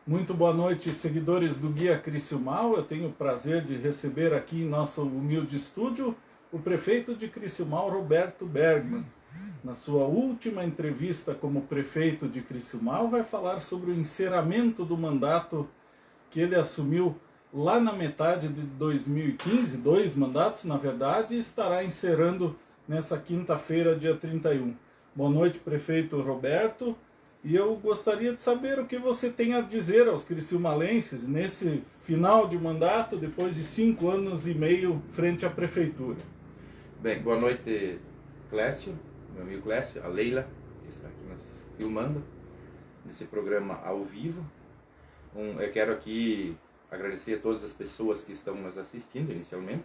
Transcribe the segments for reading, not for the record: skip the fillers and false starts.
Muito boa noite, seguidores do Guia Criciúmal. Eu tenho o prazer de receber aqui em nosso humilde estúdio o prefeito de Criciúmal, Roberto Bergman. Na sua última entrevista como prefeito de Criciúmal, vai falar sobre o encerramento do mandato que ele assumiu lá na metade de 2015, 2 mandatos, na verdade, e estará encerrando nessa quinta-feira, dia 31. Boa noite, prefeito Roberto. E eu gostaria de saber o que você tem a dizer aos criciumalenses nesse final de mandato, depois de 5 anos e meio frente à prefeitura. Bem, boa noite, Clécio, meu amigo Clécio, a Leila, que está aqui nos filmando, nesse programa ao vivo. Eu quero aqui agradecer a todas as pessoas que estão nos assistindo inicialmente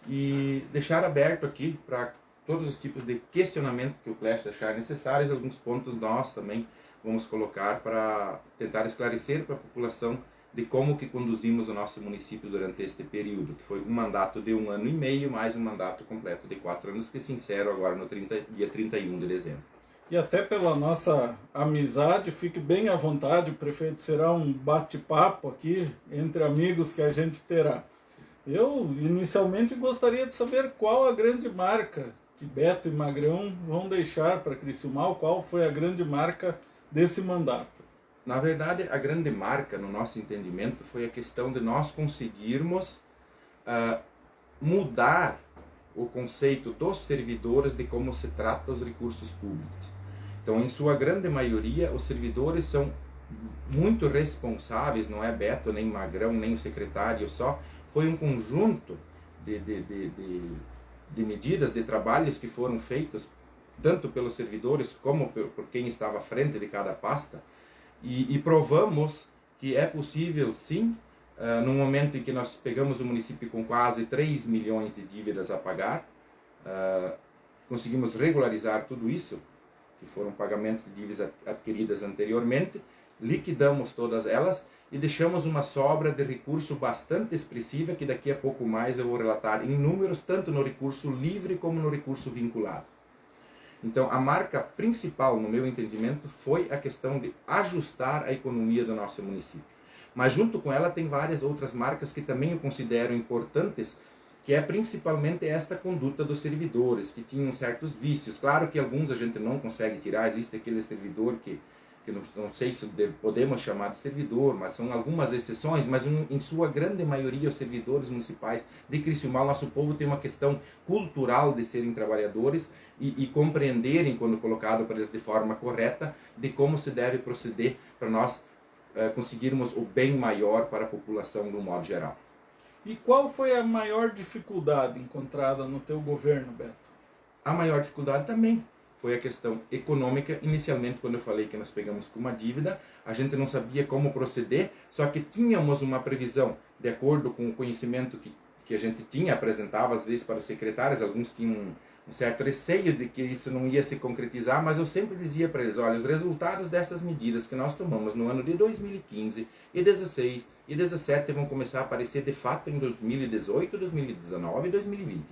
e deixar aberto aqui para todos os tipos de questionamento que o Clécio achar necessários. Alguns pontos nós também vamos colocar para tentar esclarecer para a população de como que conduzimos o nosso município durante este período, que foi um mandato de 1 ano e meio, mais um mandato completo de 4 anos, que se encerra agora no dia 31 de dezembro. E até pela nossa amizade, fique bem à vontade, prefeito, será um bate-papo aqui entre amigos que a gente terá. Eu, inicialmente, gostaria de saber qual a grande marca que Beto e Magrão vão deixar para Criciúmal, qual foi a grande marca desse mandato. Na verdade, a grande marca, no nosso entendimento, foi a questão de nós conseguirmos mudar o conceito dos servidores de como se trata os recursos públicos. Então, em sua grande maioria, os servidores são muito responsáveis, não é Beto, nem Magrão, nem o secretário só, foi um conjunto de medidas, de trabalhos que foram feitos, tanto pelos servidores como por quem estava à frente de cada pasta, e provamos que é possível sim, no momento em que nós pegamos o município com quase 3 milhões de dívidas a pagar, conseguimos regularizar tudo isso, que foram pagamentos de dívidas adquiridas anteriormente, liquidamos todas elas e deixamos uma sobra de recurso bastante expressiva, que daqui a pouco mais eu vou relatar em números, tanto no recurso livre como no recurso vinculado. Então, a marca principal, no meu entendimento, foi a questão de ajustar a economia do nosso município. Mas junto com ela tem várias outras marcas que também eu considero importantes, que é principalmente esta conduta dos servidores, que tinham certos vícios. Claro que alguns a gente não consegue tirar, existe aquele servidor que não sei se podemos chamar de servidor, mas são algumas exceções, mas em sua grande maioria os servidores municipais de Criciúmal, nosso povo tem uma questão cultural de serem trabalhadores e compreenderem, quando colocado para eles de forma correta, de como se deve proceder para nós conseguirmos o bem maior para a população de um modo geral. E qual foi a maior dificuldade encontrada no teu governo, Beto? A maior dificuldade também foi a questão econômica. Inicialmente, quando eu falei que nós pegamos com uma dívida, a gente não sabia como proceder, só que tínhamos uma previsão, de acordo com o conhecimento que a gente tinha, apresentava às vezes para os secretários, alguns tinham um certo receio de que isso não ia se concretizar, mas eu sempre dizia para eles, olha, os resultados dessas medidas que nós tomamos no ano de 2015 e 16 e 17 vão começar a aparecer de fato em 2018, 2019 e 2020.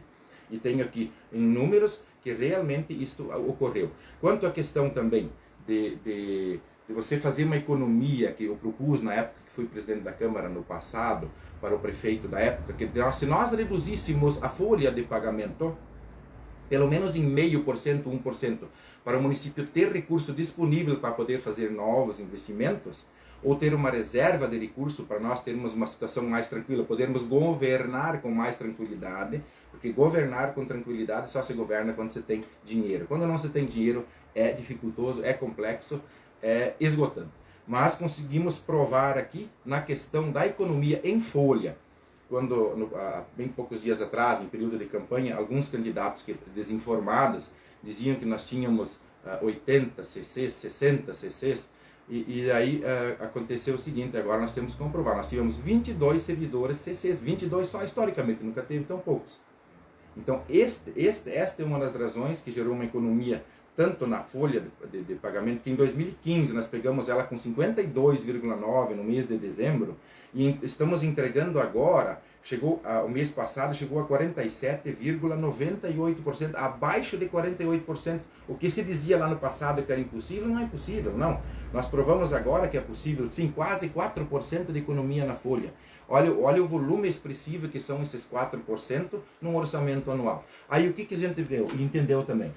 E tenho aqui em números que realmente isto ocorreu. Quanto à questão também de você fazer uma economia, que eu propus na época que fui presidente da Câmara no passado, para o prefeito da época, que se nós reduzíssemos a folha de pagamento, pelo menos em 0,5%, 1%, para o município ter recurso disponível para poder fazer novos investimentos, ou ter uma reserva de recurso para nós termos uma situação mais tranquila, podermos governar com mais tranquilidade, porque governar com tranquilidade só se governa quando você tem dinheiro. Quando não se tem dinheiro é dificultoso, é complexo, é esgotante. Mas conseguimos provar aqui na questão da economia em folha. Quando, há bem poucos dias atrás, em período de campanha, alguns candidatos desinformados diziam que nós tínhamos 80 CCs, 60 CCs, e aí aconteceu o seguinte, agora nós temos que comprovar, nós tivemos 22 servidores CCs, 22 só historicamente, nunca teve tão poucos. Então esta é uma das razões que gerou uma economia tanto na folha de pagamento, que em 2015 nós pegamos ela com 52,9 no mês de dezembro, e estamos entregando agora chegou, o mês passado chegou a 47,98%, abaixo de 48%. O que se dizia lá no passado que era impossível, não é impossível, não. Nós provamos agora que é possível, sim, quase 4% de economia na folha. Olha o volume expressivo que são esses 4% num orçamento anual. Aí o que a gente viu e entendeu também?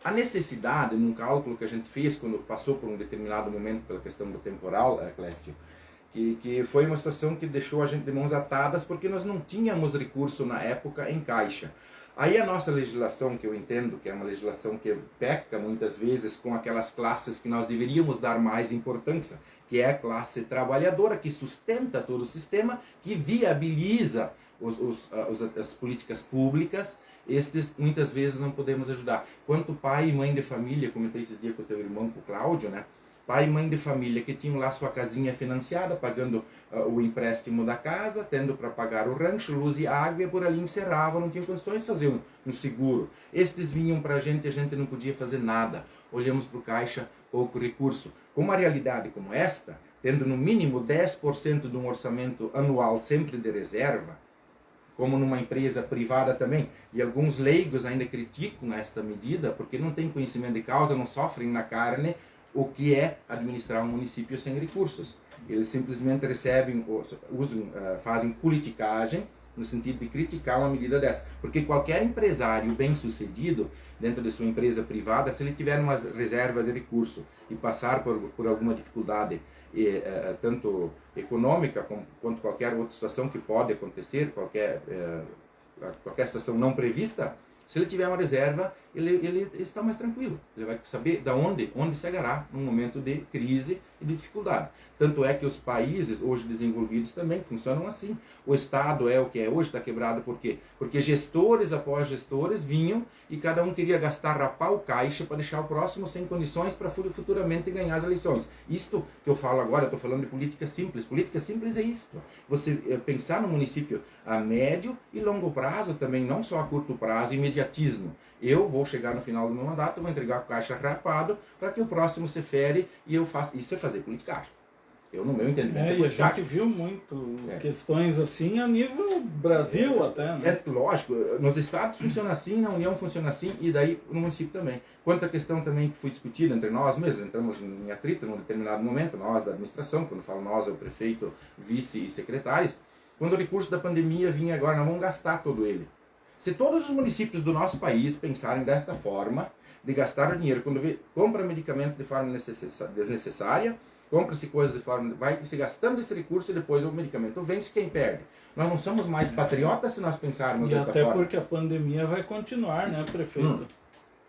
A necessidade, num cálculo que a gente fez quando passou por um determinado momento pela questão do temporal, Clécio, que foi uma situação que deixou a gente de mãos atadas porque nós não tínhamos recurso na época em caixa. Aí a nossa legislação, que eu entendo que é uma legislação que peca muitas vezes com aquelas classes que nós deveríamos dar mais importância, que é a classe trabalhadora, que sustenta todo o sistema, que viabiliza as políticas públicas. Estes muitas vezes não podemos ajudar. Quanto pai e mãe de família, comentei esses dias com o teu irmão, com o Cláudio, né? Pai e mãe de família que tinham lá sua casinha financiada, pagando o empréstimo da casa, tendo para pagar o rancho, luz e água, e por ali encerravam, não tinham condições de fazer um seguro. Estes vinham para a gente não podia fazer nada. Olhamos para o caixa, pouco recurso. Com uma realidade como esta, tendo no mínimo 10% de um orçamento anual sempre de reserva, como numa empresa privada também, e alguns leigos ainda criticam esta medida, porque não têm conhecimento de causa, não sofrem na carne o que é administrar um município sem recursos. Eles simplesmente recebem, fazem politicagem, no sentido de criticar uma medida dessa. Porque qualquer empresário bem-sucedido, dentro de sua empresa privada, se ele tiver uma reserva de recurso e passar por alguma dificuldade, tanto econômica quanto qualquer outra situação que pode acontecer, qualquer situação não prevista, se ele tiver uma reserva, ele está mais tranquilo. Ele vai saber onde se agarrar num momento de crise e de dificuldade. Tanto é que os países hoje desenvolvidos também funcionam assim. O Estado é o que é hoje, está quebrado por quê? Porque gestores após gestores vinham e cada um queria gastar rapar o caixa para deixar o próximo sem condições para futuramente ganhar as eleições. Isto que eu falo agora, eu estou falando de política simples. Política simples é isto. Você pensar no município a médio e longo prazo também, não só a curto prazo, imediatismo. Eu vou chegar no final do meu mandato, vou entregar o caixa rapado para que o próximo se fere e eu faço. Isso é fazer politicagem. Eu, no meu entendimento, e a gente viu muito questões assim a nível Brasil até, né? É lógico, nos estados funciona assim, na União funciona assim, e daí no município também. Quanto à questão também que foi discutida entre nós mesmos, entramos em atrito num determinado momento, nós da administração, quando falo nós é o prefeito, vice e secretários, quando o recurso da pandemia vinha agora, nós vamos gastar todo ele. Se todos os municípios do nosso país pensarem desta forma, de gastar o dinheiro, quando compra medicamento de forma desnecessária, compra-se coisas de forma... vai se gastando esse recurso e depois o medicamento vence quem perde. Nós não somos mais patriotas se nós pensarmos desta forma. E até porque a pandemia vai continuar, né, prefeito?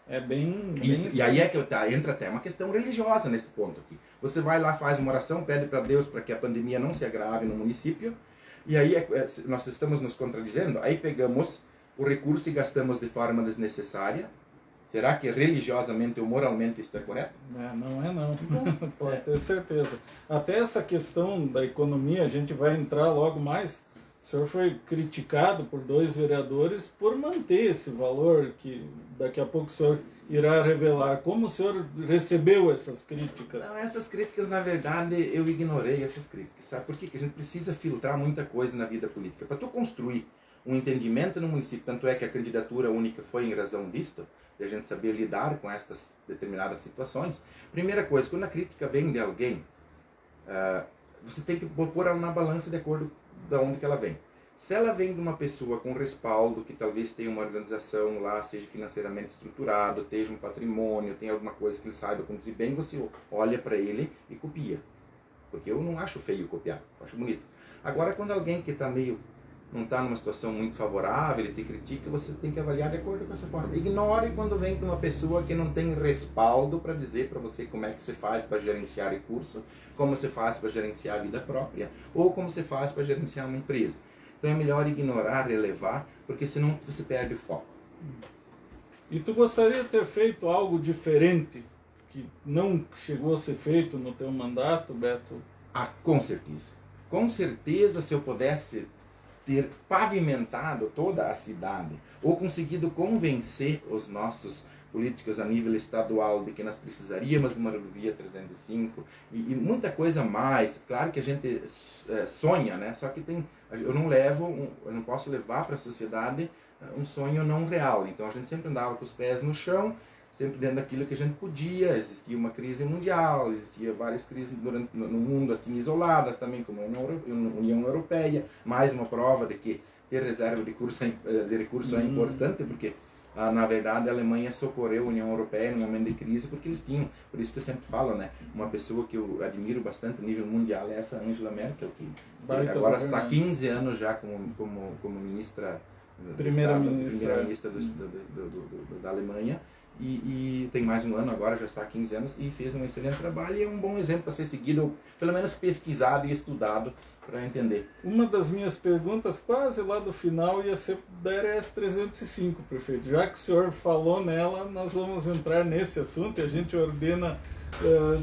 É bem isso. E aí é que entra até uma questão religiosa nesse ponto aqui. Você vai lá, faz uma oração, pede para Deus para que a pandemia não se agrave no município, e aí nós estamos nos contradizendo, aí pegamos o recurso e gastamos de forma desnecessária. Será que religiosamente ou moralmente isso é correto? Não é não, pode ter certeza. Até essa questão da economia, a gente vai entrar logo mais. O senhor foi criticado por 2 vereadores por manter esse valor, que daqui a pouco o senhor irá revelar. Como o senhor recebeu essas críticas? Não, essas críticas, na verdade, eu ignorei essas críticas. Sabe por quê? Porque a gente precisa filtrar muita coisa na vida política. Para tu construir um entendimento no município, tanto é que a candidatura única foi em razão disto, de a gente saber lidar com estas determinadas situações. Primeira coisa, quando a crítica vem de alguém, você tem que pôr ela na balança de acordo de onde que ela vem. Se ela vem de uma pessoa com respaldo, que talvez tenha uma organização lá, seja financeiramente estruturado, tenha um patrimônio, tenha alguma coisa que ele saiba conduzir bem, você olha para ele e copia. Porque eu não acho feio copiar, eu acho bonito. Agora, quando alguém que está não está numa situação muito favorável, ele te critica, você tem que avaliar de acordo com essa forma. Ignore quando vem de uma pessoa que não tem respaldo para dizer para você como é que você faz para gerenciar recurso, como você faz para gerenciar a vida própria, ou como você faz para gerenciar uma empresa. Então é melhor ignorar, relevar, porque senão você perde o foco. E tu gostaria de ter feito algo diferente, que não chegou a ser feito no teu mandato, Beto? Com certeza. Com certeza, se eu pudesse ter pavimentado toda a cidade, ou conseguido convencer os nossos políticas a nível estadual de que nós precisaríamos de uma rodovia 305 e muita coisa mais. Claro que a gente sonha, né? Só que eu não posso levar para a sociedade um sonho não real. Então a gente sempre andava com os pés no chão, sempre dentro daquilo que a gente podia. Existia uma crise mundial, existia várias crises no mundo assim isoladas também, como a União Europeia. Mais uma prova de que ter reserva de recurso é importante, porque na verdade a Alemanha socorreu a União Europeia no momento de crise, porque eles tinham, por isso que eu sempre falo, né, uma pessoa que eu admiro bastante a nível mundial é essa Angela Merkel, que agora está há 15 anos já como ministra, primeira-ministra da Alemanha, e tem mais um ano agora, já está há 15 anos, e fez um excelente trabalho, e é um bom exemplo para ser seguido, ou pelo menos pesquisado e estudado, para entender. Uma das minhas perguntas, quase lá do final, ia ser da RS 305, prefeito. Já que o senhor falou nela, nós vamos entrar nesse assunto e a gente ordena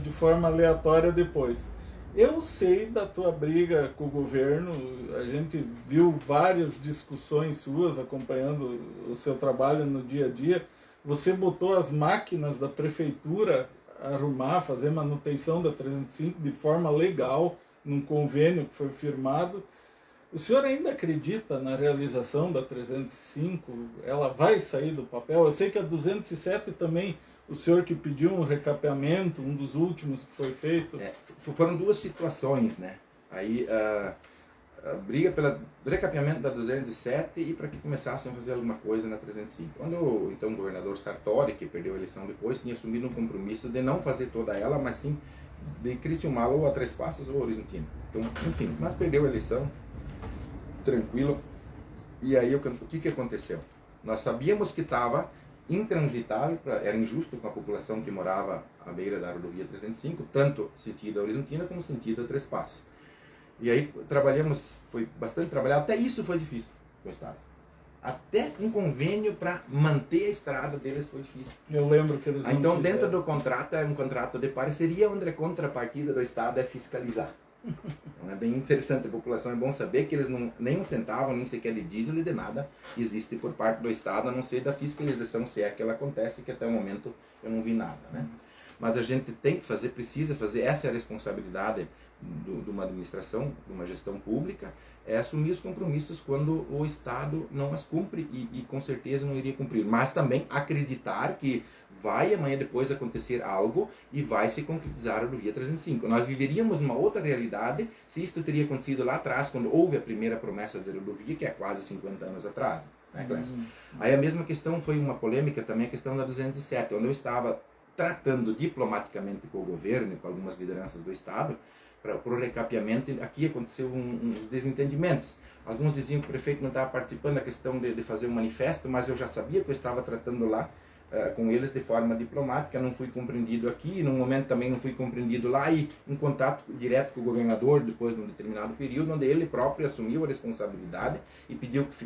de forma aleatória depois. Eu sei da tua briga com o governo, a gente viu várias discussões suas acompanhando o seu trabalho no dia a dia. Você botou as máquinas da prefeitura a arrumar, fazer manutenção da 305 de forma legal, num convênio que foi firmado. O senhor ainda acredita na realização da 305? Ela vai sair do papel? Eu sei que a 207 também, o senhor que pediu um recapeamento, um dos últimos que foi feito. Foram duas situações, né? Aí a briga pelo recapeamento da 207 e para que começassem a fazer alguma coisa na 305. Quando o então governador Sartori, que perdeu a eleição depois, tinha assumido um compromisso de não fazer toda ela, mas sim de Criciúmal ou a Três Passos ou Horizontina. Então, enfim, mas perdeu a eleição, tranquilo. E aí o que aconteceu? Nós sabíamos que estava intransitável, era injusto com a população que morava à beira da rodovia 305, tanto sentido a Horizontina como sentido a Três Passos. E aí foi bastante trabalhado, até isso foi difícil com o Estado. Até um convênio para manter a estrada deles foi difícil. Eu lembro que eles então, dentro do contrato, é um contrato de parceria, onde a contrapartida do Estado é fiscalizar. Então, é bem interessante, a população é bom saber que eles nem um centavo, nem sequer de diesel e de nada existe por parte do Estado, a não ser da fiscalização, se é que ela acontece, que até o momento eu não vi nada, né? Mas a gente tem que fazer, precisa fazer, essa é a responsabilidade de uma administração, de uma gestão pública, é assumir os compromissos quando o Estado não as cumpre e com certeza não iria cumprir. Mas também acreditar que vai amanhã depois acontecer algo e vai se concretizar a rodovia 305. Nós viveríamos numa outra realidade se isso teria acontecido lá atrás, quando houve a primeira promessa da rodovia, que é quase 50 anos atrás. Né, Aí a mesma questão foi uma polêmica também, a questão da 207, onde eu estava tratando diplomaticamente com o governo e com algumas lideranças do Estado, para o recapeamento. Aqui aconteceu uns desentendimentos. Alguns diziam que o prefeito não estava participando da questão de fazer um manifesto, mas eu já sabia que eu estava tratando lá com eles de forma diplomática, não fui compreendido aqui, num momento também não fui compreendido lá, e em contato direto com o governador, depois de um determinado período, onde ele próprio assumiu a responsabilidade e pediu que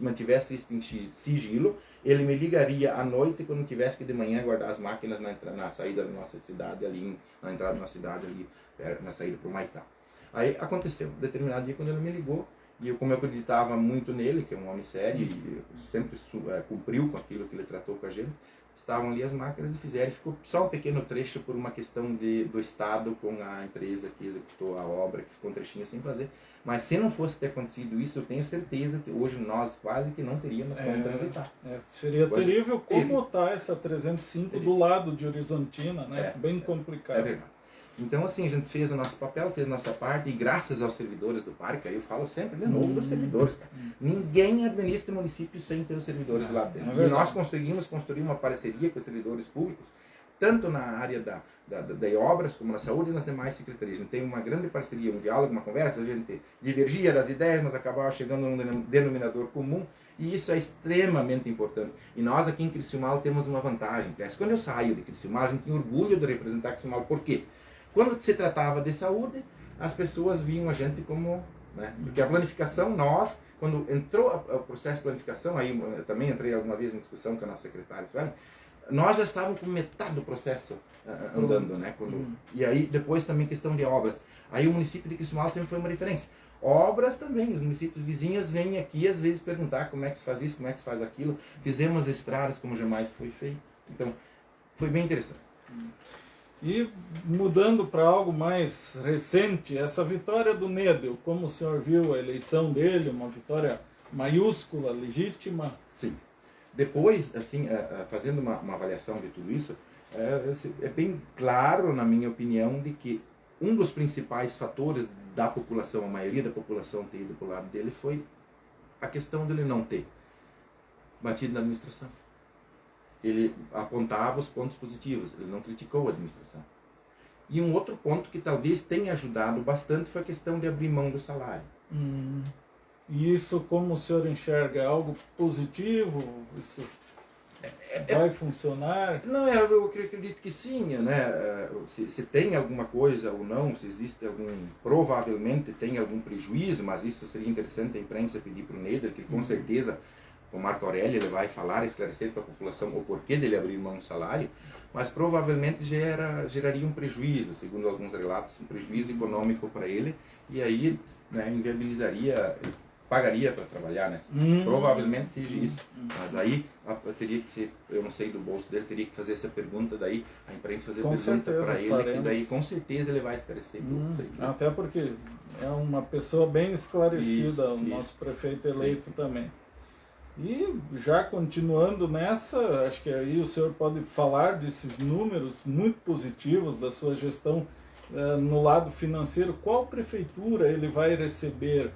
mantivesse isso em sigilo. Ele me ligaria à noite quando tivesse que de manhã guardar as máquinas na saída da nossa cidade, na entrada da nossa cidade, ali na saída para o Maitá. Aí aconteceu, um determinado dia quando ele me ligou, e eu, como eu acreditava muito nele, que é um homem sério e sempre cumpriu com aquilo que ele tratou com a gente, estavam ali as máquinas e fizeram. Ficou só um pequeno trecho por uma questão do Estado com a empresa que executou a obra, que ficou um trechinho sem fazer. Mas se não fosse ter acontecido isso, eu tenho certeza que hoje nós quase que não teríamos como transitar. Seria terrível como está essa 305 do lado de Horizontina, né? Bem complicado. É verdade. Então, assim, a gente fez o nosso papel, fez a nossa parte, e graças aos servidores do parque, aí eu falo sempre de novo dos servidores, cara. Ninguém administra o município sem ter os servidores lá dentro. E nós conseguimos construir uma parceria com os servidores públicos, tanto na área de obras, como na saúde e nas demais secretarias. A gente tem uma grande parceria, um diálogo, uma conversa, a gente divergia das ideias, mas acabava chegando num denominador comum, e isso é extremamente importante. E nós aqui em Criciúmal temos uma vantagem. Quando eu saio de Criciúmal, a gente tem orgulho de representar Criciúmal. Por quê? Quando se tratava de saúde, as pessoas viam a gente como... Né? Porque a planificação, quando entrou o processo de planificação, aí eu também entrei alguma vez em discussão com a nossa secretária, nós já estávamos com metade do processo andando, né? E aí depois também questão de obras. Aí o município de Criciúmal sempre foi uma referência. Obras também, os municípios vizinhos vêm aqui às vezes perguntar como é que se faz isso, como é que se faz aquilo. Fizemos estradas como jamais foi feito. Então, foi bem interessante. E mudando para algo mais recente, essa vitória do Nedel, como o senhor viu a eleição dele, uma vitória maiúscula, legítima? Sim. Depois, assim, fazendo uma avaliação de tudo isso, é bem claro, na minha opinião, de que um dos principais fatores da população, a maioria da população ter ido para o lado dele, foi a questão dele não ter batido na administração. Ele apontava os pontos positivos, ele não criticou a administração. E um outro ponto que talvez tenha ajudado bastante foi a questão de abrir mão do salário. E isso, como o senhor enxerga, é algo positivo? Isso vai funcionar? Não, eu acredito que sim, né? Se tem alguma coisa ou não, se existe provavelmente tem algum prejuízo, mas isso seria interessante a imprensa pedir para o Nedel, que com certeza o Marco Aurélio ele vai falar, esclarecer para a população o porquê dele abrir mão do salário, mas provavelmente geraria um prejuízo, segundo alguns relatos, um prejuízo econômico para ele, e aí, né, inviabilizaria, pagaria para trabalhar, né? Provavelmente seja isso, mas aí eu teria que ser, eu não sei do bolso dele, teria que fazer essa pergunta, daí a imprensa fazer com pergunta para ele, faremos. que daí com certeza ele vai esclarecer tudo. Até porque é uma pessoa bem esclarecida, Isso, o nosso isso. prefeito eleito Sim. também. E já continuando nessa, acho que aí o senhor pode falar desses números muito positivos da sua gestão no lado financeiro. Qual prefeitura ele vai receber?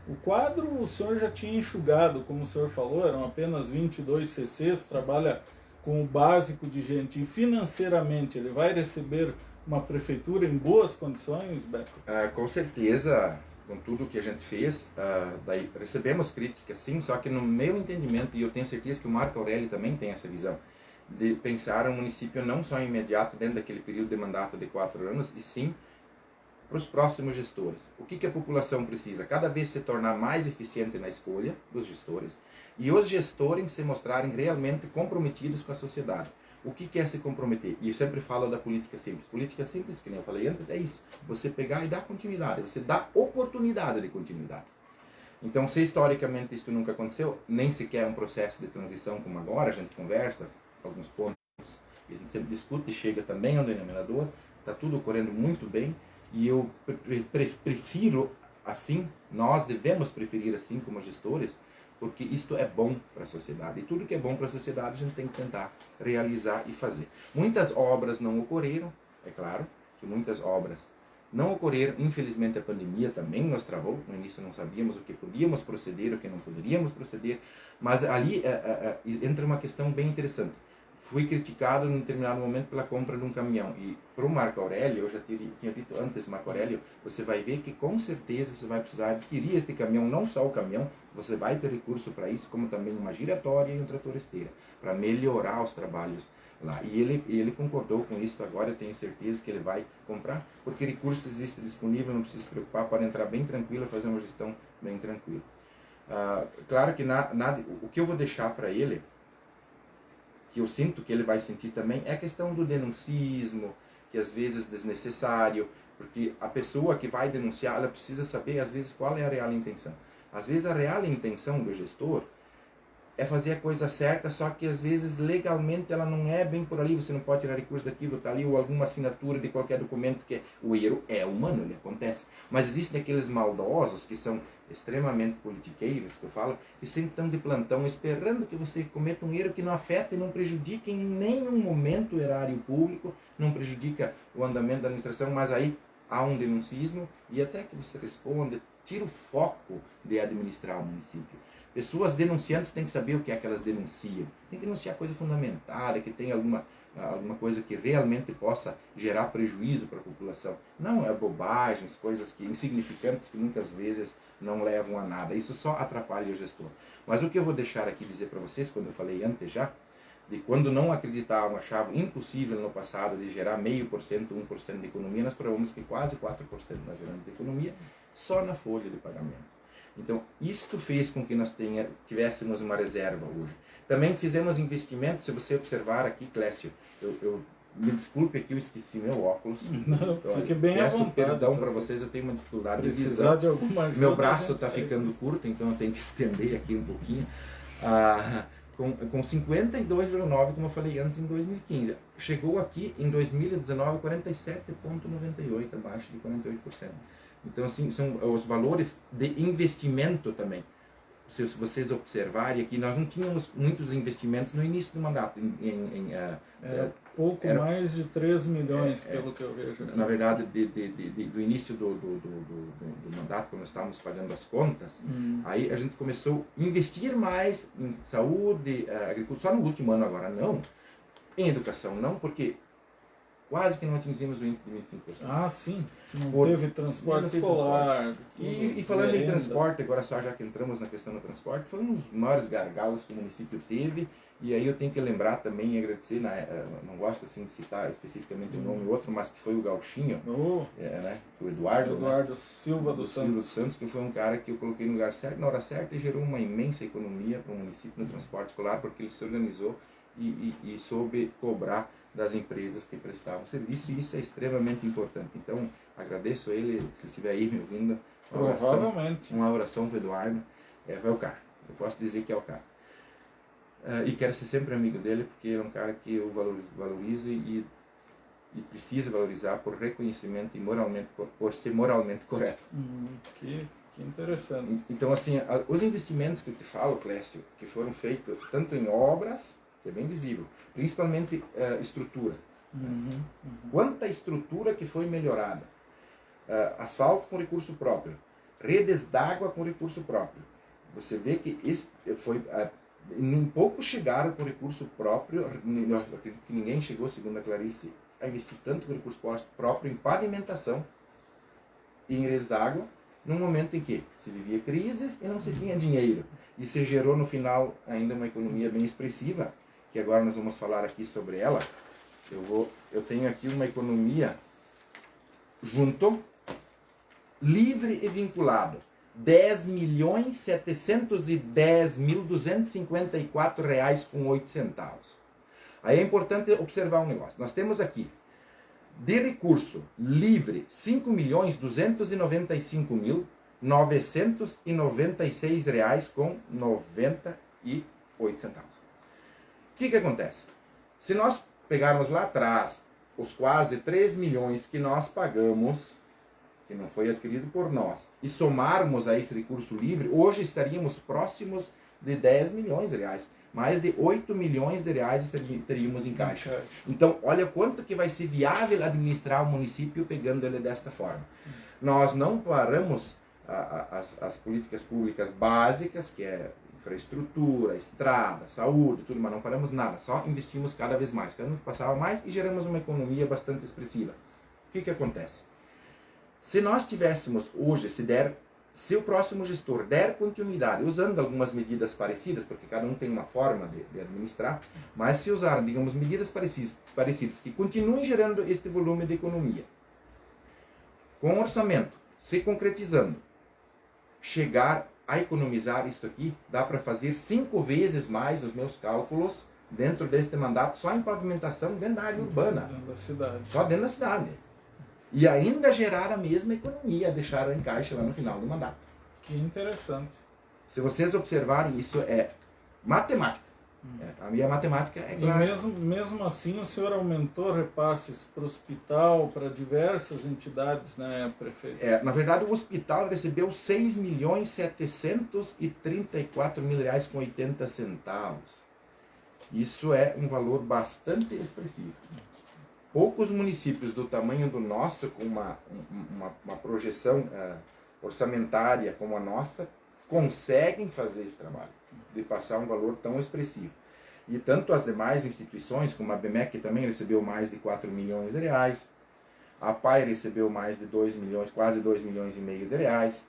O quadro o senhor já tinha enxugado, como o senhor falou, eram apenas 22 CCs, trabalha com o básico de gente. E financeiramente, ele vai receber uma prefeitura em boas condições, Beto? Com certeza, com tudo que a gente fez, daí recebemos críticas sim, só que no meu entendimento, e eu tenho certeza que o Marco Aurélio também tem essa visão, de pensar um município não só imediato dentro daquele período de mandato de 4 anos, e sim para os próximos gestores. O que a população precisa? Cada vez se tornar mais eficiente na escolha dos gestores e os gestores se mostrarem realmente comprometidos com a sociedade. O que é se comprometer? E eu sempre falo da política simples. Política simples, que nem eu falei antes, é isso. Você pegar e dar continuidade. Você dá oportunidade de continuidade. Então, se historicamente isso nunca aconteceu, nem sequer um processo de transição como agora, a gente conversa alguns pontos, a gente sempre discute e chega também ao denominador, está tudo ocorrendo muito bem, e eu prefiro assim, nós devemos preferir assim como gestores, porque isto é bom para a sociedade. E tudo que é bom para a sociedade a gente tem que tentar realizar e fazer. Muitas obras não ocorreram, é claro que muitas obras não ocorreram. Infelizmente a pandemia também nos travou. No início não sabíamos o que podíamos proceder, o que não poderíamos proceder. Mas ali entra uma questão bem interessante. Fui criticado em determinado momento pela compra de um caminhão. E para o Marco Aurélio, eu já tinha dito antes, Marco Aurélio, você vai ver que com certeza você vai precisar adquirir este caminhão, não só o caminhão, você vai ter recurso para isso, como também uma giratória e um trator esteira, para melhorar os trabalhos lá. E ele concordou com isso, agora eu tenho certeza que ele vai comprar, porque recurso existe disponível, não precisa se preocupar, pode entrar bem tranquilo, fazer uma gestão bem tranquila. Claro que o que eu vou deixar para ele, que eu sinto que ele vai sentir também, é a questão do denuncismo, que às vezes é desnecessário, porque a pessoa que vai denunciar, ela precisa saber às vezes qual é a real intenção. Às vezes a real intenção do gestor é fazer a coisa certa, só que às vezes legalmente ela não é bem por ali, você não pode tirar recurso daquilo, tá ali, ou alguma assinatura de qualquer documento, que o erro é humano, ele acontece. Mas existem aqueles maldosos que são extremamente politiqueiros, que eu falo, que sempre estão de plantão esperando que você cometa um erro que não afeta e não prejudica em nenhum momento o erário público, não prejudica o andamento da administração, mas aí há um denuncismo e até que você responda, tira o foco de administrar o município. Pessoas denunciantes têm que saber o que é que elas denunciam. Tem que denunciar coisa fundamentada, que tem alguma coisa que realmente possa gerar prejuízo para a população. Não é bobagens, coisas insignificantes que muitas vezes não levam a nada. Isso só atrapalha o gestor. Mas o que eu vou deixar aqui dizer para vocês, quando eu falei antes já, de quando não acreditavam, achavam impossível no passado de gerar 0,5%, 1% de economia, nós provamos que quase 4% nós geramos de economia só na folha de pagamento. Então, isto fez com que nós tivéssemos uma reserva hoje. Também fizemos investimentos, se você observar aqui, Clécio, eu me desculpe aqui, eu esqueci meu óculos. Não, então, fique bem à peço vontade, perdão para vocês, eu tenho uma dificuldade de precisar visão. de alguma ajuda, Meu braço está ficando curto, então eu tenho que estender aqui um pouquinho. com 52,9, como eu falei antes, em 2015. Chegou aqui em 2019 47,98, abaixo de 48%. Então, assim, são os valores de investimento também. Se vocês observarem aqui, nós não tínhamos muitos investimentos no início do mandato. Pouco mais de 3 milhões, pelo que eu vejo aqui. Na verdade, do início do mandato, quando nós estávamos pagando as contas, aí a gente começou a investir mais em saúde, agricultura, só no último ano agora não. Em educação não, porque quase que não atingimos o índice de 25%. Ah, sim. Não teve transporte escolar. E falando em transporte, agora só já que entramos na questão do transporte, foi um dos maiores gargalos que o município teve. E aí eu tenho que lembrar também e agradecer, não gosto assim de citar especificamente um nome ou outro, mas que foi o Gauchinho, né, o Eduardo Silva dos Santos, que foi um cara que eu coloquei no lugar certo, na hora certa, e gerou uma imensa economia para o município no transporte escolar, porque ele se organizou e soube cobrar das empresas que prestavam serviço, e isso é extremamente importante. Então, agradeço a ele, se estiver aí me ouvindo, provavelmente uma oração para o Eduardo, é o cara, eu posso dizer que é o cara. E quero ser sempre amigo dele, porque ele é um cara que eu valorizo e precisa valorizar por reconhecimento e por ser moralmente correto. Que interessante. Então, assim, os investimentos que eu te falo, Clécio, que foram feitos tanto em obras, que é bem visível, principalmente estrutura. Quanta estrutura que foi melhorada. Asfalto com recurso próprio, redes d'água com recurso próprio. Você vê que isso foi... Nem pouco chegaram com recurso próprio, eu acredito que ninguém chegou, segundo a Clarice, a investir tanto com recurso próprio em pavimentação e em redes d'água, num momento em que se vivia crises e não se tinha dinheiro. E se gerou no final ainda uma economia bem expressiva, que agora nós vamos falar aqui sobre ela. Eu tenho aqui uma economia junto, livre e vinculada. R$10.710.254,08. Aí é importante observar um negócio. Nós temos aqui, de recurso livre, R$5.295.996,98. O que acontece? Se nós pegarmos lá atrás os quase 3 milhões que nós pagamos, que não foi adquirido por nós, e somarmos a esse recurso livre, hoje estaríamos próximos de 10 milhões de reais. Mais de 8 milhões de reais teríamos em caixa. Então, olha quanto que vai ser viável administrar o município pegando ele desta forma. Nós não paramos as políticas públicas básicas, que é infraestrutura, estrada, saúde, tudo, mas não paramos nada. Só investimos cada vez mais. Cada ano que passava mais e geramos uma economia bastante expressiva. O que acontece? Se nós tivéssemos hoje, se o próximo gestor der continuidade, usando algumas medidas parecidas, porque cada um tem uma forma de administrar, mas se usar, digamos, medidas parecidas que continuem gerando este volume de economia, com o orçamento se concretizando, chegar a economizar isto aqui, dá para fazer 5 vezes mais os meus cálculos dentro deste mandato, só em pavimentação dentro da área urbana. Dentro da cidade. Só dentro da cidade. E ainda gerar a mesma economia, deixar em caixa lá no final do mandato. Que interessante. Se vocês observarem, isso é matemática. A minha matemática é clara. E mesmo assim o senhor aumentou repasses para o hospital, para diversas entidades, né, prefeito? Na verdade, o hospital recebeu R$6.734.000,80. Isso é um valor bastante expressivo. Poucos municípios do tamanho do nosso, com uma projeção orçamentária como a nossa, conseguem fazer esse trabalho, de passar um valor tão expressivo. E tanto as demais instituições, como a BMEC, que também recebeu mais de 4 milhões de reais, a PAI recebeu mais de 2 milhões, quase 2 milhões e meio de reais,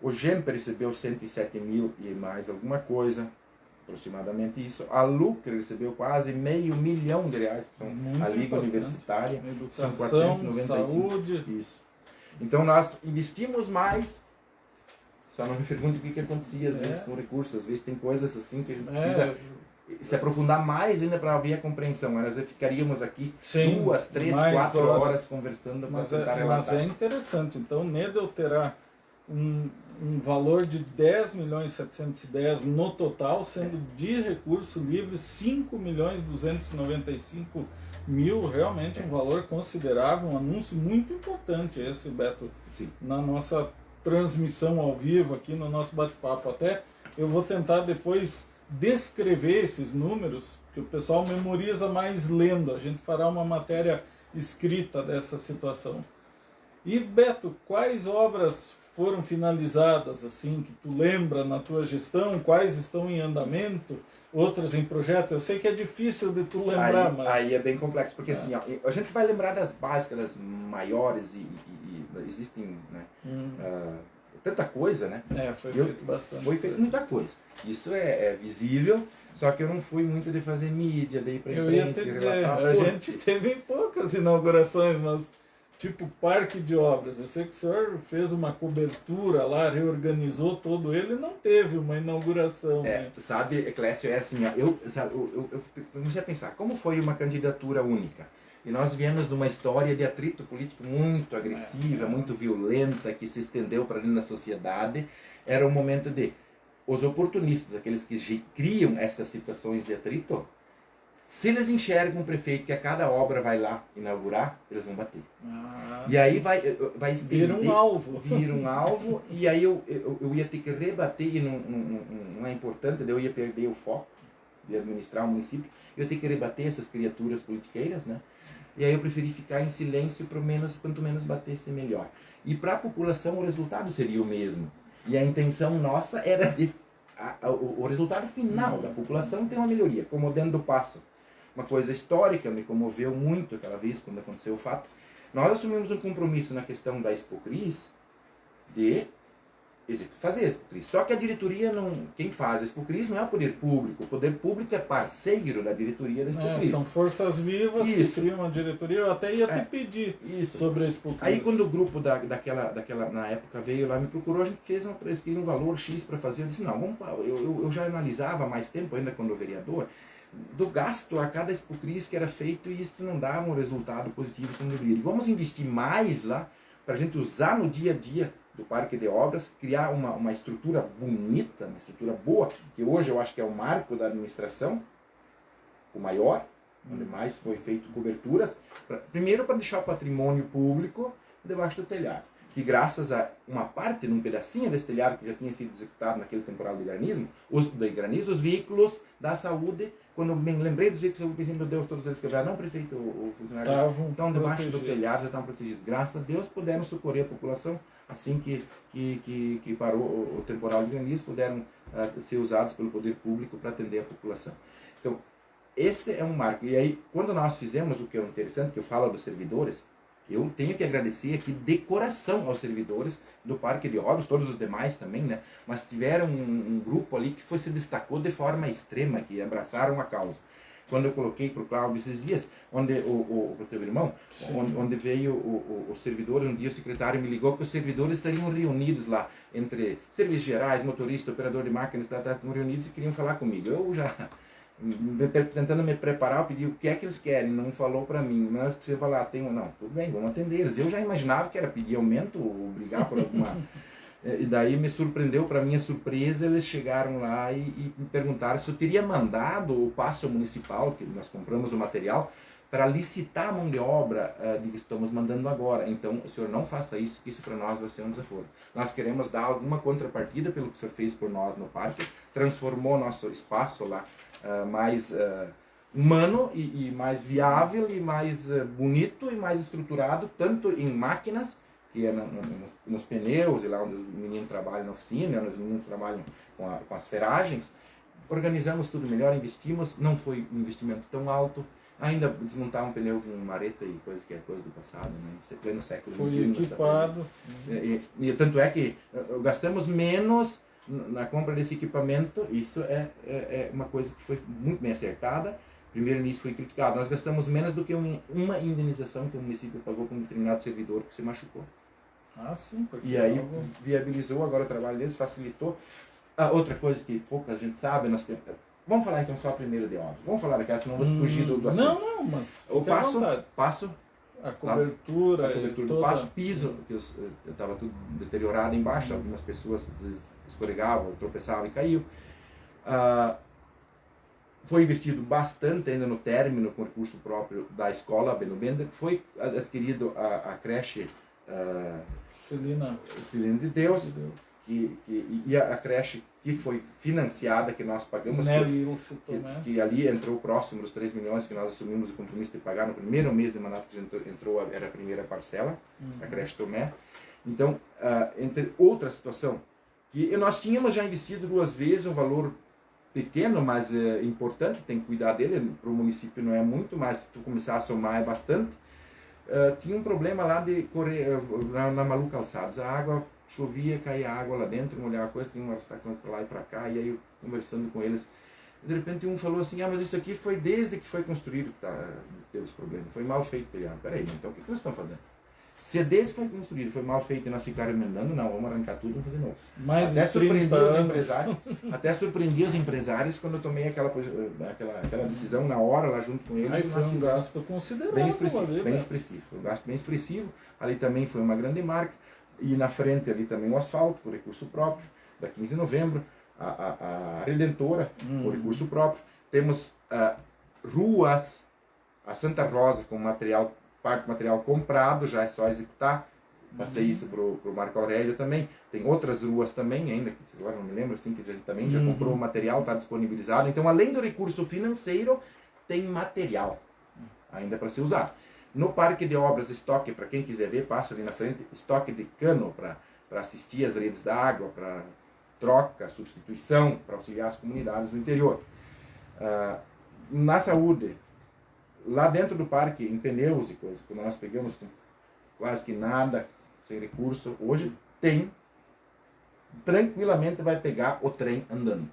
o GEMP recebeu 107 mil e mais alguma coisa, aproximadamente isso. A Lucre recebeu quase R$500 mil, que são a Liga Universitária, educação, são 495. saúde. Isso. Então nós investimos mais, só não me pergunte o que acontecia às vezes com recursos, às vezes tem coisas assim que a gente precisa se aprofundar mais ainda para haver a compreensão. Nós ficaríamos aqui 2, 3, 4 horas conversando para tentar relatar. Mas é interessante. Então, Nedel terá um valor de 10.710 no total, sendo de recurso livre 5.295.000, realmente um valor considerável, um anúncio muito importante esse, Beto, Sim. na nossa transmissão ao vivo aqui, no nosso bate-papo. Até eu vou tentar depois descrever esses números, que o pessoal memoriza mais lendo, a gente fará uma matéria escrita dessa situação. E Beto, quais obras foram finalizadas, assim, que tu lembra na tua gestão? Quais estão em andamento? Outras em projeto? Eu sei que é difícil de tu lembrar, mas... Aí é bem complexo, porque assim, ó, a gente vai lembrar das básicas, das maiores, e existem, né, tanta coisa, né? Foi feito bastante. Foi feito muita coisa. Isso é visível, só que eu não fui muito de fazer mídia, de ir pra imprensa. Eu ia te dizer, a gente teve poucas inaugurações, mas... tipo parque de obras, eu sei que o senhor fez uma cobertura lá, reorganizou todo ele, não teve uma inauguração. Né? Sabe, Clécio, é assim, ó, eu comecei a pensar, como foi uma candidatura única? E nós viemos de uma história de atrito político muito agressiva, muito violenta, que se estendeu para dentro da sociedade. Era um momento de os oportunistas, aqueles que criam essas situações de atrito, se eles enxergam um prefeito que a cada obra vai lá inaugurar, eles vão bater. E aí vai estender. Vira um alvo. Vira um alvo, e aí eu ia ter que rebater, e não é importante, daí eu ia perder o foco de administrar o município, eu ia ter que rebater essas criaturas politiqueiras, né? E aí eu preferi ficar em silêncio, quanto menos batesse, melhor. E para a população o resultado seria o mesmo. E a intenção nossa era o resultado final da população ter uma melhoria, como dentro do Passo. Uma coisa histórica, me comoveu muito aquela vez quando aconteceu o fato. Nós assumimos um compromisso na questão da Expocris de fazer a Expocris. Só que a diretoria quem faz a Expocris não é o poder público. O poder público é parceiro da diretoria da Expocris. São forças vivas que criam a diretoria. Eu até ia te pedir sobre a Expocris. Aí quando o grupo daquela na época veio lá, me procurou, a gente fez eles queriam um valor X para fazer. Eu disse, não, eu já analisava há mais tempo ainda quando vereador, do gasto a cada Expocris que era feito, e isso não dava um resultado positivo como deveria. E vamos investir mais lá para a gente usar no dia a dia do Parque de Obras, criar uma estrutura bonita, uma estrutura boa, que hoje eu acho que é o marco da administração, o maior, onde mais foi feito coberturas, primeiro para deixar o patrimônio público debaixo do telhado, que graças a uma parte, num pedacinho desse telhado que já tinha sido executado naquele temporal de granizo, os veículos da saúde, quando me lembrei dos veículos da saúde, pensei, meu Deus, todos eles quebraram, não, prefeito, o funcionário, então debaixo do telhado já estavam protegidos. Graças a Deus puderam socorrer a população, assim que parou o temporal de granizo, puderam ser usados pelo poder público para atender a população. Então, esse é um marco. E aí, quando nós fizemos o que é interessante, que eu falo dos servidores, eu tenho que agradecer aqui de coração aos servidores do Parque de Obras, todos os demais também, né? Mas tiveram um grupo ali que se destacou de forma extrema, que abraçaram a causa. Quando eu coloquei para o Cláudio esses dias, onde o teu irmão, onde veio os servidores, um dia o secretário me ligou que os servidores estariam reunidos lá, entre serviços gerais, motorista, operador de máquinas, estavam reunidos e queriam falar comigo. Eu já... tentando me preparar, eu pedi o que é que eles querem, não falou para mim, mas você falar, não, tudo bem, vamos atender eles. Eu já imaginava que era pedir aumento ou brigar por alguma... E daí me surpreendeu, para minha surpresa, eles chegaram lá e me perguntaram se eu teria mandado o Passo Municipal, que nós compramos o material, para licitar a mão de obra que estamos mandando agora. Então, o senhor não faça isso, que isso para nós vai ser um desaforo. Nós queremos dar alguma contrapartida pelo que o senhor fez por nós no parque, transformou nosso espaço lá mais humano e mais viável e mais bonito e mais estruturado, tanto em máquinas, que é nos pneus, e lá onde os meninos trabalham na oficina, onde os meninos trabalham com as ferragens. Organizamos tudo melhor, investimos, não foi um investimento tão alto. Ainda desmontar um pneu com mareta e coisa que é coisa do passado, né? Isso é pleno século XXI. Foi equipado. E tanto é que gastamos menos na compra desse equipamento. Isso é uma coisa que foi muito bem acertada. Primeiro início foi criticado. Nós gastamos menos do que uma indenização que o município pagou para um determinado servidor que se machucou. Sim, porque e aí viabilizou agora o trabalho deles, facilitou. Outra coisa que pouca gente sabe, nós temos... Vamos falar então só primeiro de obras. Vamos falar daquela, senão vamos fugir do assunto. Não, mas o passo. A cobertura, a cobertura do toda... pasto, piso, que estava tudo deteriorado embaixo, algumas pessoas escorregavam, tropeçavam e caíam. Foi investido bastante ainda no término com recurso próprio da escola Beno Bender. Foi adquirido a creche Celina de Deus, e a creche que foi financiada, que nós pagamos, que ali entrou próximo dos 3 milhões que nós assumimos o compromisso de pagar no primeiro mês de mandato que entrou, era a primeira parcela, a creche Tomé. Então, entre outra situação, que nós tínhamos já investido 2 vezes um valor pequeno, mas importante, tem que cuidar dele, para o município não é muito, mas se tu começar a somar é bastante. Tinha um problema lá de correr na Malu Calçados, a água chovia, caía água lá dentro, molhava a coisa, tinha um obstáculo para lá e para cá, e aí eu conversando com eles, de repente um falou assim, mas isso aqui foi desde que foi construído que teve esse problema, foi mal feito. Peraí, então o que nós estamos fazendo? Se desde que foi construído foi mal feito e nós ficarmos emendando, não, vamos arrancar tudo e fazer de novo. Até surpreendi os empresários quando eu tomei aquela decisão na hora, lá junto com eles. Aí foi um gasto considerável. Bem expressivo. Foi um gasto bem expressivo. Ali também foi uma grande marca. E na frente ali também o asfalto, por recurso próprio, da 15 de novembro. A Redentora, por recurso próprio. Temos ruas, a Santa Rosa com parte do material comprado, já é só executar. Passei isso pro Marco Aurélio também. Tem outras ruas também, ainda que agora não me lembro, assim, que a gente também já comprou o material, está disponibilizado. Então, além do recurso financeiro, tem material ainda para ser usado. No Parque de Obras, estoque, para quem quiser ver, passa ali na frente, estoque de cano para assistir as redes da água, para troca, substituição, para auxiliar as comunidades no interior. Na saúde, lá dentro do parque, em pneus e coisas, que nós pegamos com quase que nada, sem recurso, hoje tem, tranquilamente vai pegar o trem andando.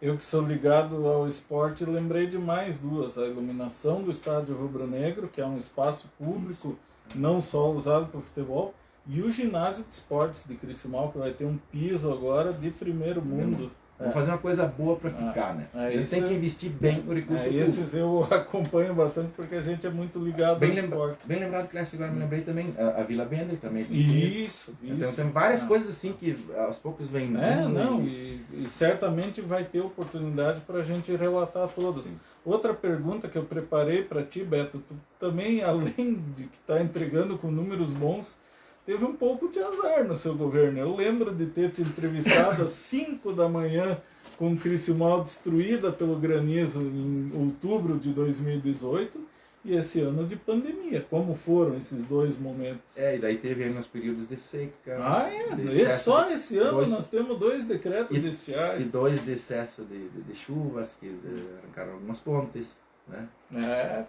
Eu que sou ligado ao esporte, lembrei de mais 2, a iluminação do estádio Rubro Negro, que é um espaço público, não só usado para o futebol, e o ginásio de esportes de Criciúmal, que vai ter um piso agora de primeiro mundo. Vamos fazer uma coisa boa para ficar, né? A gente tem que investir bem no recurso público. Esses eu acompanho bastante porque a gente é muito ligado ao esporte. Bem lembrado, Clécio, agora me lembrei também, a Vila Bender também. Isso. Então tem várias coisas assim que aos poucos vem... E certamente vai ter oportunidade para a gente relatar todas. Sim. Outra pergunta que eu preparei para ti, Beto, tu também, além de que está entregando com números bons, teve um pouco de azar no seu governo. Eu lembro de ter te entrevistado às 5 da manhã com Criciúmal destruída pelo granizo em outubro de 2018 e esse ano de pandemia. Como foram esses 2 momentos? E daí teve aí uns períodos de seca. Só esse ano nós temos 2 decretos de estiagem. E 2 de excesso de chuvas que arrancaram algumas pontes. Né?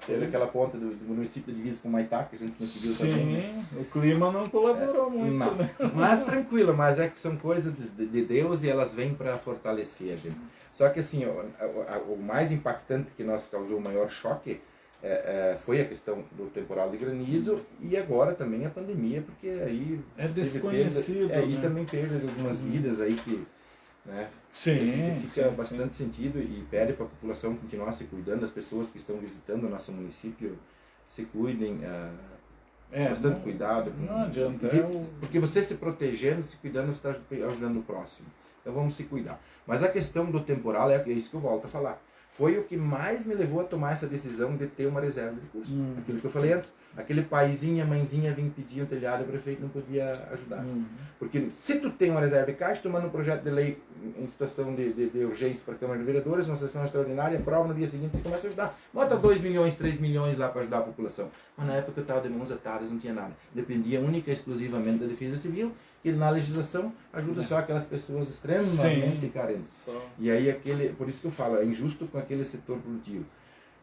Teve aquela ponta do município de divisa com Maitá, que a gente conseguiu também. Sim, o clima não colaborou muito. Não. Né? Mas tranquilo, mas é que são coisas de Deus e elas vêm para fortalecer a gente. Só que assim, o mais impactante que nos causou o maior choque foi a questão do temporal de granizo e agora também a pandemia, porque aí é desconhecido. E também perda de algumas vidas aí que... Né? Sim, fica bastante sentido e pede para a população continuar se cuidando, as pessoas que estão visitando o nosso município se cuidem, bastante cuidado. Não adianta. Porque você se protegendo, se cuidando, você está ajudando o próximo. Então vamos se cuidar. Mas a questão do temporal é isso que eu volto a falar. Foi o que mais me levou a tomar essa decisão de ter uma reserva de recursos. Aquilo que eu falei antes, aquele paizinho, a mãezinha vinha pedir um telhado, o prefeito não podia ajudar. Porque se tu tem uma reserva de caixa, tu manda um projeto de lei em situação de urgência para a Câmara de Vereadores, uma sessão extraordinária, aprova, no dia seguinte você começa a ajudar. Bota 2 milhões, 3 milhões lá para ajudar a população. Mas na época eu estava de mãos atadas, não tinha nada. Dependia única e exclusivamente da Defesa Civil, que na legislação ajuda só aquelas pessoas extremamente carentes. E aí por isso que eu falo, é injusto com aquele setor produtivo.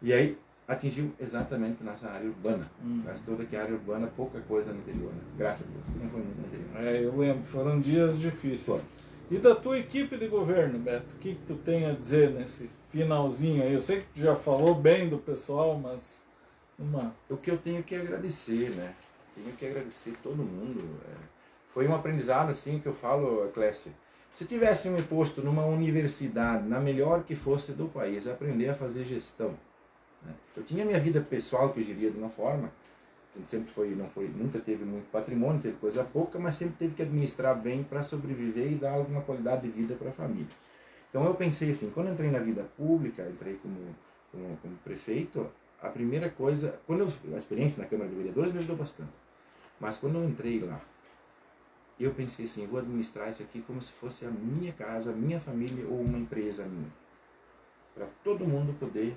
E aí atingiu exatamente nessa área urbana. Gastou daqui a área urbana, pouca coisa no interior. Né? Graças a Deus, que não foi muito no interior. Eu lembro, foram dias difíceis. E da tua equipe de governo, Beto, o que tu tem a dizer nesse finalzinho aí? Eu sei que tu já falou bem do pessoal, mas... O que eu tenho que agradecer, né? Tenho que agradecer todo mundo. Foi um aprendizado, assim, que eu falo, Clécio. Se tivesse me posto numa universidade, na melhor que fosse do país, aprender a fazer gestão. Né? Eu tinha minha vida pessoal que eu geria de uma forma, A gente sempre nunca teve muito patrimônio, teve coisa pouca, mas sempre teve que administrar bem para sobreviver e dar alguma qualidade de vida para a família. Então eu pensei assim, quando eu entrei na vida pública, entrei como prefeito, a primeira coisa, a experiência na Câmara de Vereadores me ajudou bastante. Mas quando eu entrei lá, eu pensei assim, vou administrar isso aqui como se fosse a minha casa, a minha família ou uma empresa minha. Para todo mundo poder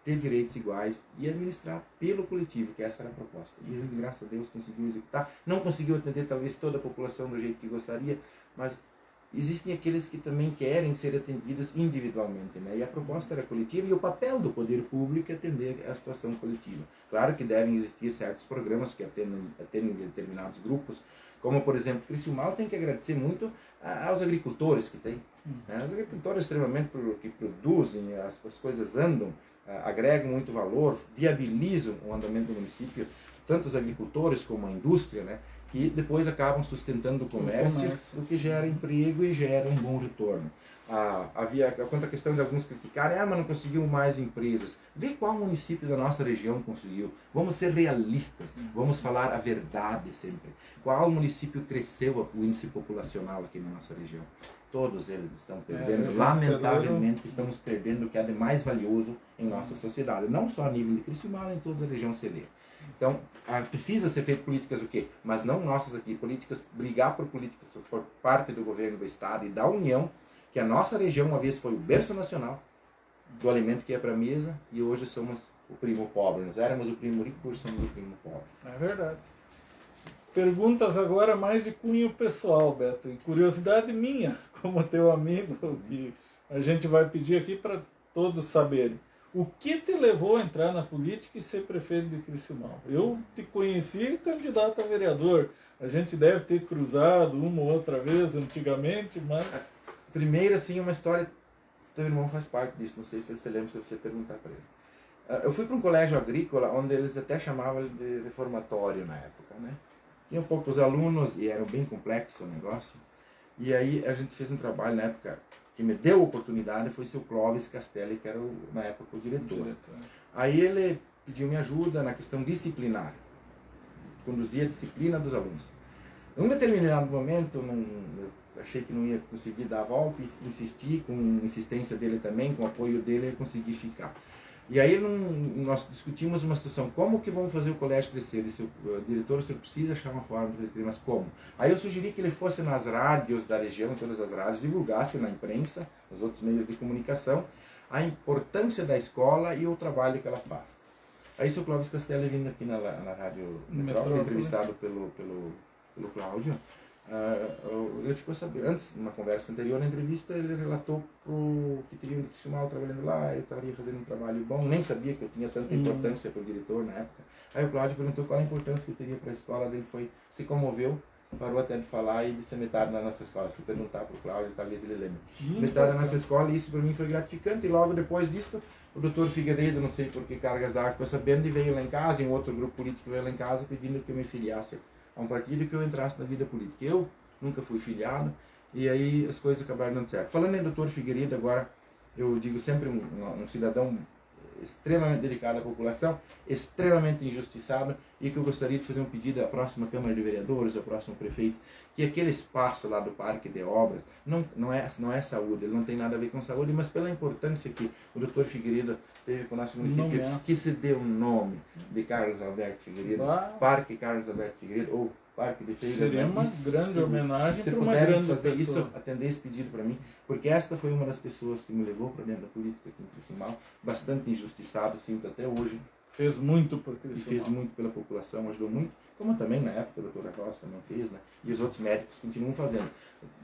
ter direitos iguais e administrar pelo coletivo, que essa era a proposta. E a gente, graças a Deus, conseguiu executar. Não conseguiu atender talvez toda a população do jeito que gostaria, mas existem aqueles que também querem ser atendidos individualmente, né? E a proposta era coletiva e o papel do poder público é atender a situação coletiva. Claro que devem existir certos programas que atendem determinados grupos, como, por exemplo, Criciúmal tem que agradecer muito aos agricultores que tem. Né? Os agricultores extremamente que produzem, as coisas andam, agregam muito valor, viabilizam o andamento do município, tanto os agricultores como a indústria, né? Que depois acabam sustentando o comércio, o que gera emprego e gera um bom retorno. Quanto à questão de alguns criticarem, mas não conseguiu mais empresas. Vê qual município da nossa região conseguiu. Vamos ser realistas, vamos falar a verdade sempre. Qual município cresceu o índice populacional aqui na nossa região? Todos eles estão perdendo, lamentavelmente estamos perdendo o que é de mais valioso em nossa sociedade, não só a nível de Criciúmal, em toda a região celeira. Então, precisa ser feito políticas o quê? Mas não nossas aqui, brigar por políticas por parte do governo do estado e da União, que a nossa região uma vez foi o berço nacional do alimento que é para a mesa e hoje somos o primo pobre. Nós éramos o primo rico, hoje somos o primo pobre. É verdade. Perguntas agora mais de cunho pessoal, Beto, e curiosidade minha, como teu amigo, que a gente vai pedir aqui para todos saberem. O que te levou a entrar na política e ser prefeito de Criciúmal? Eu te conheci candidato a vereador. A gente deve ter cruzado uma ou outra vez antigamente, mas... Primeiro, assim, uma história... Teu irmão faz parte disso, não sei se você lembra, se você perguntar para ele. Eu fui para um colégio agrícola, onde eles até chamavam de reformatório na época, né? Tinha poucos alunos e era bem complexo o negócio. E aí a gente fez um trabalho na época que me deu a oportunidade, foi o seu Clóvis Castelli, que era na época o diretor. Aí ele pediu minha ajuda na questão disciplinar, conduzir a disciplina dos alunos. Num determinado momento, eu achei que não ia conseguir dar a volta e insisti, com insistência dele também, com o apoio dele, eu consegui ficar. E aí nós discutimos uma situação, como que vamos fazer o colégio crescer? Ele disse, diretor, o senhor precisa achar uma forma de fazer, mas como? Aí eu sugeri que ele fosse nas rádios da região, em todas as rádios, divulgasse na imprensa, nos outros meios de comunicação, a importância da escola e o trabalho que ela faz. Aí o seu Clóvis Castelli, vindo aqui na Rádio Metrópole, entrevistado pelo Cláudio, ele ficou sabendo, antes, numa conversa anterior, na entrevista, ele relatou que teria um Criciúmal trabalhando lá, eu estaria fazendo um trabalho bom, nem sabia que eu tinha tanta importância para o diretor na época. Aí o Cláudio perguntou qual a importância que eu teria para a escola, dele se comoveu, parou até de falar e disse metade da nossa escola. Se perguntar para o Cláudio, talvez ele lembre. Metade da nossa escola, e isso para mim foi gratificante, e logo depois disso, o doutor Figueiredo, não sei por que cargas d'água, ficou sabendo e veio lá em casa, e um outro grupo político veio lá em casa pedindo que eu me filiasse a um partido e que eu entrasse na vida política. Eu nunca fui filiado e aí as coisas acabaram dando certo. Falando em doutor Figueiredo, agora eu digo sempre um cidadão extremamente dedicado à população, extremamente injustiçado e que eu gostaria de fazer um pedido à próxima Câmara de Vereadores, ao próximo prefeito, que aquele espaço lá do Parque de Obras não é saúde, ele não tem nada a ver com saúde, mas pela importância que o doutor Figueiredo teve com o nosso município, que se deu o nome de Carlos Alberto Figueiredo, Parque Carlos Alberto Figueiredo, ou Parque de Feiras. Seria uma grande homenagem para uma grande fazer pessoa. Isso, atender esse pedido para mim, porque esta foi uma das pessoas que me levou para dentro da política aqui em Criciúmal, bastante injustiçado, sinto até hoje. Fez muito por Criciúmal. E fez muito pela população, ajudou muito, como também na época a doutora Costa não fez, né? E os outros médicos continuam fazendo.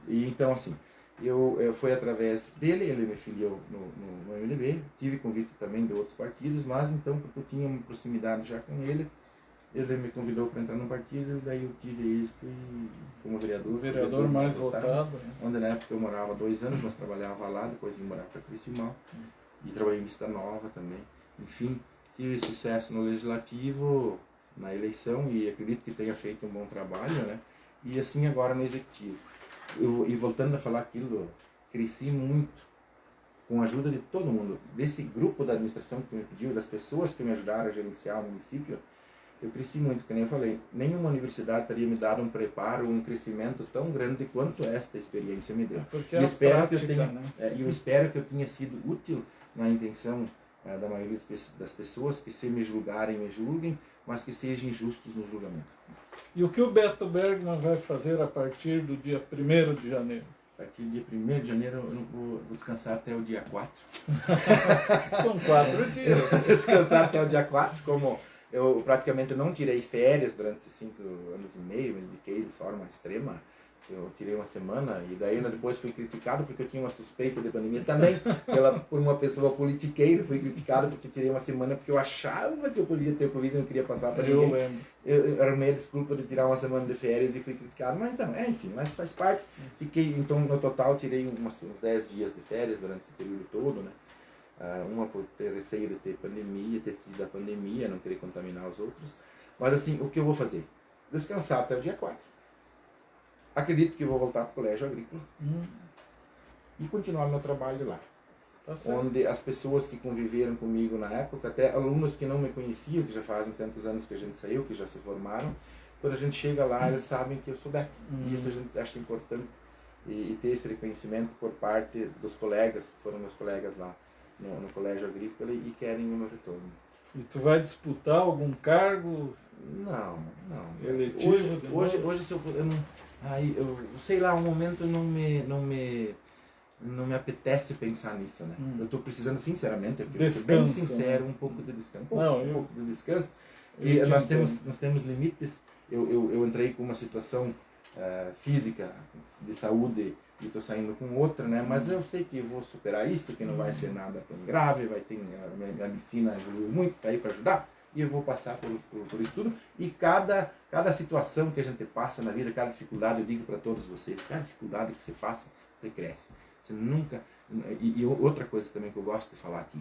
E então, assim, eu fui através dele, ele me filiou no MDB, tive convite também de outros partidos, mas então, porque eu tinha uma proximidade já com ele me convidou para entrar no partido, daí eu tive isso e como vereador. O vereador mais votado. Onde na época eu morava 2 anos, mas trabalhava lá, depois vim morar para Criciúmal. E trabalhei em Vista Nova também. Enfim, tive sucesso no Legislativo, na eleição, e acredito que tenha feito um bom trabalho, né? E assim agora no Executivo. E voltando a falar aquilo, cresci muito com a ajuda de todo mundo, desse grupo da administração que me pediu, das pessoas que me ajudaram a gerenciar o município. eu cresci muito, como eu falei, nenhuma universidade teria me dado um preparo, um crescimento tão grande quanto esta experiência me deu. Porque E a espero prática, que eu tenha, né? eu espero que eu tenha sido útil na intenção da maioria das pessoas, que se me julgarem, me julguem, mas que sejam injustos no julgamento. E o que o Beto Bergman vai fazer a partir do dia 1º de janeiro? A partir do dia 1º de janeiro eu não vou descansar até o dia 4. São 4 dias. Descansar até o dia 4, como eu praticamente não tirei férias durante esses 5 anos e meio, me dediquei de forma extrema. Eu tirei uma semana e daí depois fui criticado porque eu tinha uma suspeita de pandemia também por uma pessoa politiqueira. Fui criticado porque tirei uma semana porque eu achava que eu podia ter Covid e não queria passar para ninguém. Eu lembro. Eu arrumei a desculpa de tirar uma semana de férias e fui criticado. Mas então, enfim, mas faz parte. Fiquei, então no total tirei uns 10 dias de férias durante esse período todo, né? Uma por ter receio de ter pandemia, ter tido a pandemia, não querer contaminar os outros. Mas assim, o que eu vou fazer? Descansar até o dia 4. Acredito que vou voltar para o colégio agrícola e continuar meu trabalho lá. Tá certo. Onde as pessoas que conviveram comigo na época, até alunos que não me conheciam, que já fazem tantos anos que a gente saiu, que já se formaram, quando a gente chega lá, eles sabem que eu sou Beto. E isso a gente acha importante e ter esse reconhecimento por parte dos colegas, que foram meus colegas lá no colégio agrícola e querem o meu retorno. E tu vai disputar algum cargo? Não. Eletivo? Hoje se eu não... Aí, eu sei lá, um momento não me apetece pensar nisso, né? Eu estou precisando, sinceramente, eu Descanso, bem sincero, né? um pouco de descanso. Um pouco de descanso. E nós temos limites. Eu entrei com uma situação física, de saúde, e estou saindo com outra, né? Mas eu sei que eu vou superar isso, que não vai ser nada tão grave, vai ter, a medicina evoluiu muito, está aí para ajudar. E eu vou passar por isso tudo. E cada situação que a gente passa na vida, cada dificuldade, eu digo para todos vocês, cada dificuldade que você passa, você cresce. Você nunca... E outra coisa também que eu gosto de falar aqui,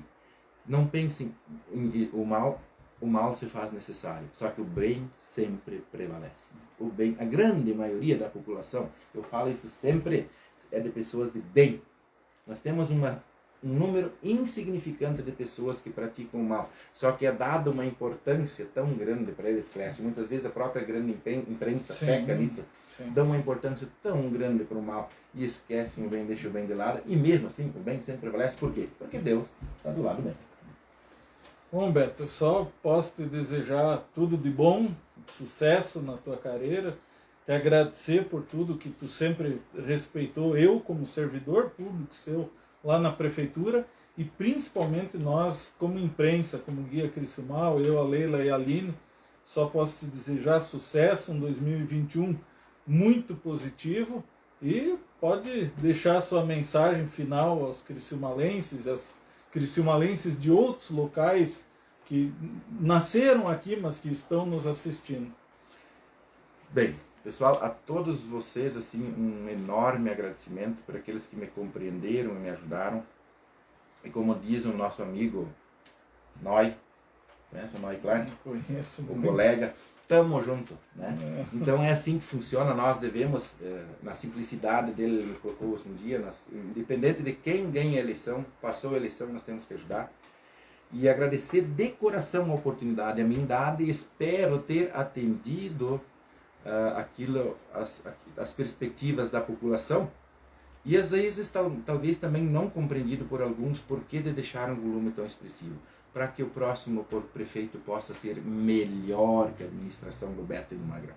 não pensem em o mal se faz necessário, só que o bem sempre prevalece. O bem, a grande maioria da população, eu falo isso sempre, é de pessoas de bem. Nós temos um número insignificante de pessoas que praticam o mal, só que é dada uma importância tão grande para eles, cresce. Muitas vezes a própria grande imprensa peca nisso, dá uma importância tão grande para o mal e esquecem o bem, deixam o bem de lado, e mesmo assim o bem sempre prevalece. Por quê? Porque Deus está do lado do bem. Bom, Beto, eu só posso te desejar tudo de bom, sucesso na tua carreira, te agradecer por tudo que tu sempre respeitou, eu como servidor público seu lá na prefeitura, e principalmente nós como imprensa, como Guia Criciúmal, eu, a Leila e a Aline, só posso te desejar sucesso, um 2021 muito positivo, e pode deixar sua mensagem final aos criciumalenses, às criciumalenses de outros locais que nasceram aqui, mas que estão nos assistindo. Bem, pessoal, a todos vocês, assim, um enorme agradecimento por aqueles que me compreenderam e me ajudaram. E como diz o nosso amigo Noy, conhece o Noy Klein? Conheço o muito. colega, tamo junto, né? Então é assim que funciona. Nós devemos, na simplicidade dele, ele colocou isso um dia, independente de quem ganha a eleição, passou a eleição, nós temos que ajudar. E agradecer de coração a oportunidade a mim dada, e espero ter atendido as perspectivas da população, e às vezes talvez também não compreendido por alguns porquê de deixar um volume tão expressivo, para que o próximo prefeito possa ser melhor que a administração do Beto e do Magrão.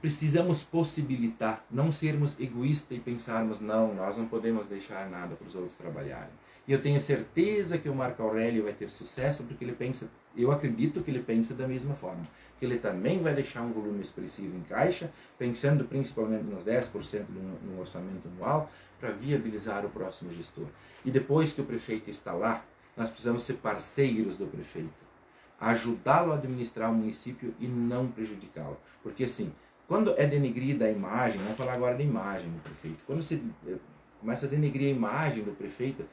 Precisamos possibilitar, não sermos egoístas e pensarmos, não, nós não podemos deixar nada para os outros trabalharem. E eu tenho certeza que o Marco Aurélio vai ter sucesso, porque ele pensa, eu acredito que ele pensa da mesma forma, que ele também vai deixar um volume expressivo em caixa, pensando principalmente nos 10% no orçamento anual, para viabilizar o próximo gestor. E depois que o prefeito está lá, nós precisamos ser parceiros do prefeito, ajudá-lo a administrar o município e não prejudicá-lo. Porque assim, quando é denegrida a imagem, vamos falar agora da imagem do prefeito, quando você começa a denegrir a imagem do prefeito,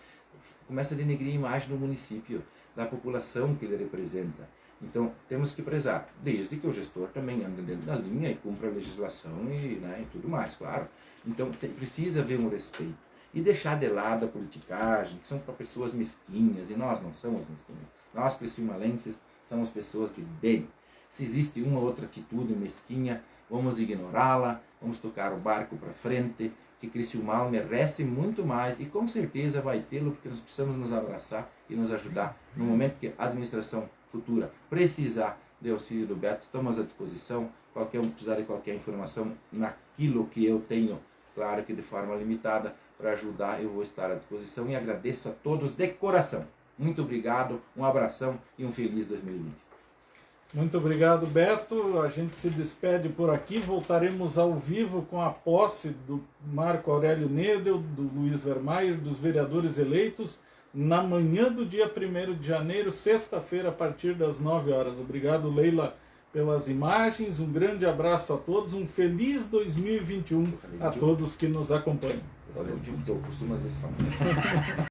começa a denegrir a imagem do município, da população que ele representa. Então, temos que prezar, desde que o gestor também ande dentro da linha e cumpra a legislação e tudo mais, claro. Então, precisa haver um respeito. E deixar de lado a politicagem, que são para pessoas mesquinhas, e nós não somos mesquinhos. Nós, criciumalenses, somos pessoas de bem. Se existe uma ou outra atitude mesquinha, vamos ignorá-la, vamos tocar o barco para frente, que Criciúmal merece muito mais e com certeza vai tê-lo, porque nós precisamos nos abraçar e nos ajudar. No momento que a administração futura precisar de auxílio do Beto, estamos à disposição. Qualquer um precisar de qualquer informação naquilo que eu tenho, claro que de forma limitada, para ajudar, eu vou estar à disposição e agradeço a todos de coração. Muito obrigado, um abração e um feliz 2020. Muito obrigado, Beto. A gente se despede por aqui. Voltaremos ao vivo com a posse do Marco Aurélio Nedel, do Luiz Vermayer, dos vereadores eleitos, na manhã do dia 1º de janeiro, sexta-feira, a partir das 9 horas. Obrigado, Leila, pelas imagens. Um grande abraço a todos. Um feliz 2021 a todos que nos acompanham. Eu costumo às vezes falar.